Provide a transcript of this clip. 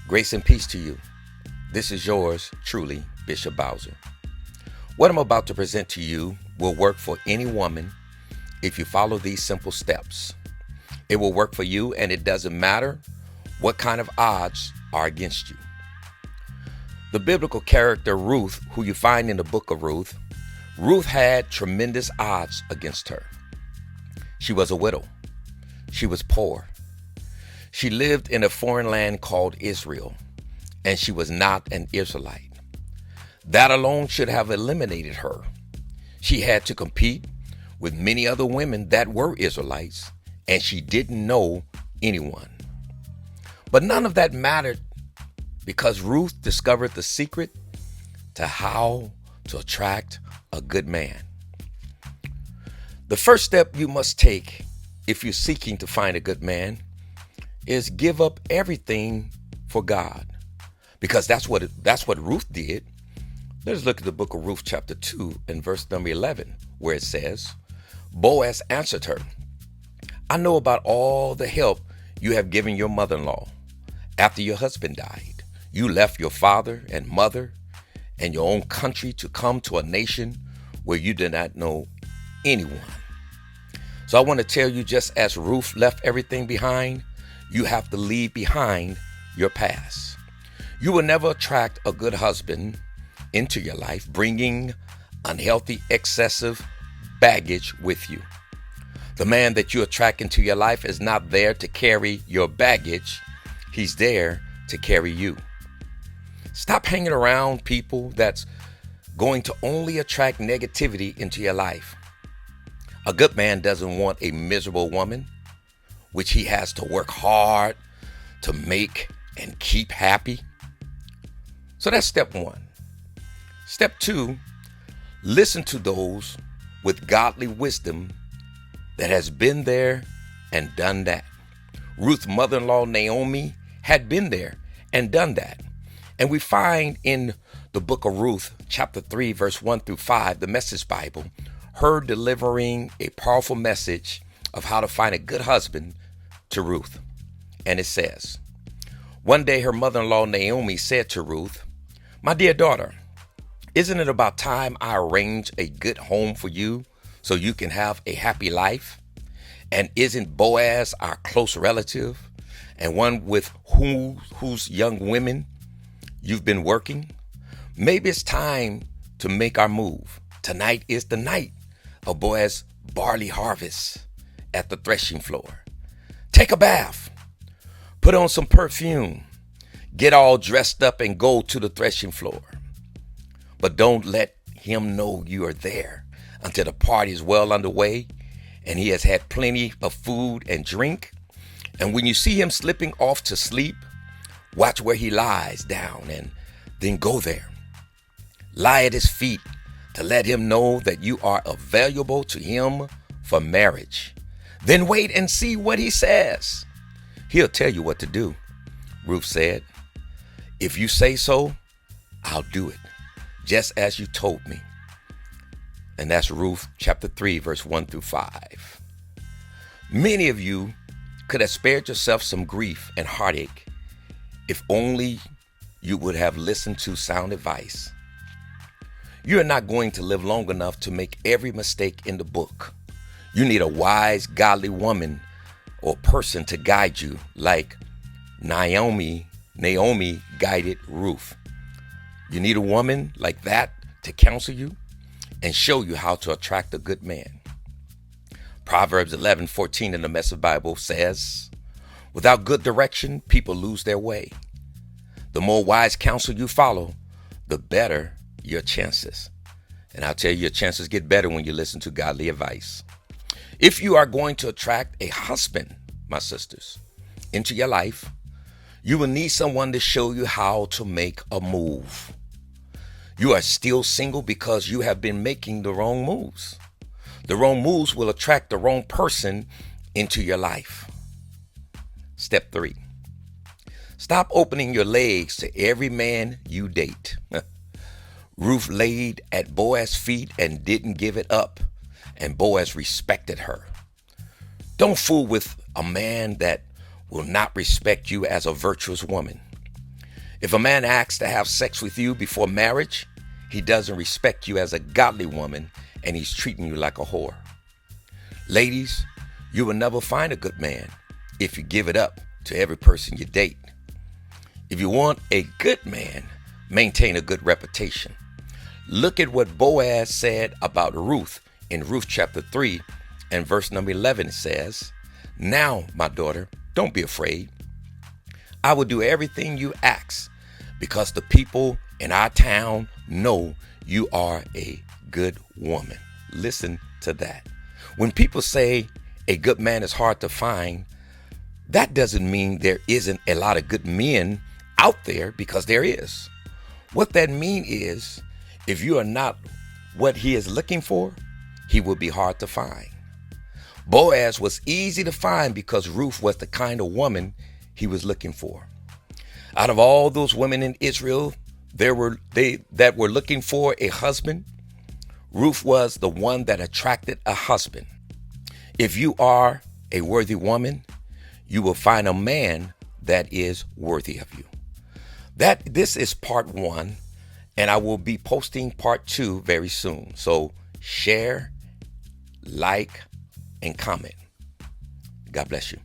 Grace and peace to you. This is yours truly, Bishop Bowser. What I'm about to present to you will work for any woman if you follow these simple steps. It will work for you, and it doesn't matter what kind of odds are against you. The biblical character Ruth, who you find in the book of Ruth, Ruth had tremendous odds against her. She was a widow. She was poor. She lived in a foreign land called Israel, and she was not an Israelite. That alone should have eliminated her. She had to compete with many other women that were Israelites, and she didn't know anyone. But none of that mattered because Ruth discovered the secret to how to attract a good man. The first step you must take if you're seeking to find a good man is give up everything for God, because that's what Ruth did. Let's look at the book of Ruth chapter 2 and verse number 11, where it says, Boaz answered her, I know about all the help you have given your mother-in-law. After your husband died, you left your father and mother and your own country to come to a nation where you did not know anyone. So I want to tell you, just as Ruth left everything behind, you have to leave behind your past. You will never attract a good husband into your life bringing unhealthy, excessive baggage with you. The man that you attract into your life is not there to carry your baggage. He's there to carry you. Stop hanging around people that's going to only attract negativity into your life. A good man doesn't want a miserable woman, which he has to work hard to make and keep happy. So that's step one. Step two, listen to those with godly wisdom that has been there and done that. Ruth's mother-in-law Naomi had been there and done that. And we find in the book of Ruth, chapter 3, verse 1 through 5, the Message Bible, her delivering a powerful message of how to find a good husband to Ruth. And it says, one day her mother-in-law Naomi said to Ruth, my dear daughter, isn't it about time I arrange a good home for you so you can have a happy life? And isn't Boaz our close relative and one with whose young women you've been working? Maybe it's time to make our move. Tonight is the night of Boaz's barley harvest at the threshing floor. Take a bath, put on some perfume, get all dressed up and go to the threshing floor. But don't let him know you are there until the party is well underway and he has had plenty of food and drink. And when you see him slipping off to sleep, watch where he lies down and then go there. Lie at his feet to let him know that you are available to him for marriage. Then wait and see what he says. He'll tell you what to do. Ruth said, if you say so, I'll do it, just as you told me. And that's Ruth chapter 3, verse 1 through 5. Many of you could have spared yourself some grief and heartache if only you would have listened to sound advice. You are not going to live long enough to make every mistake in the book. You need a wise, godly woman or person to guide you like Naomi guided Ruth. You need a woman like that to counsel you and show you how to attract a good man. Proverbs 11:14 in the Message Bible says, without good direction, people lose their way. The more wise counsel you follow, the better your chances. And I'll tell you, your chances get better when you listen to godly advice. If you are going to attract a husband, my sisters, into your life, you will need someone to show you how to make a move. You are still single because you have been making the wrong moves. The wrong moves will attract the wrong person into your life. Step 3. Stop opening your legs to every man you date. Ruth laid at Boaz's feet and didn't give it up, and Boaz respected her. Don't fool with a man that will not respect you as a virtuous woman. If a man asks to have sex with you before marriage, he doesn't respect you as a godly woman and he's treating you like a whore. Ladies, you will never find a good man if you give it up to every person you date. If you want a good man, maintain a good reputation. Look at what Boaz said about Ruth in Ruth chapter 3 and verse number 11. It says, "Now, my daughter, don't be afraid. I will do everything you ask because the people in our town know you are a good woman." Listen to that. When people say a good man is hard to find, that doesn't mean there isn't a lot of good men out there, because there is. What that means is, if you are not what he is looking for, he will be hard to find. Boaz was easy to find because Ruth was the kind of woman he was looking for. Out of all those women in Israel, that were looking for a husband, Ruth was the one that attracted a husband. If you are a worthy woman, you will find a man that is worthy of you. This is part 1, and I will be posting part 2 very soon. So share, like, and comment. God bless you.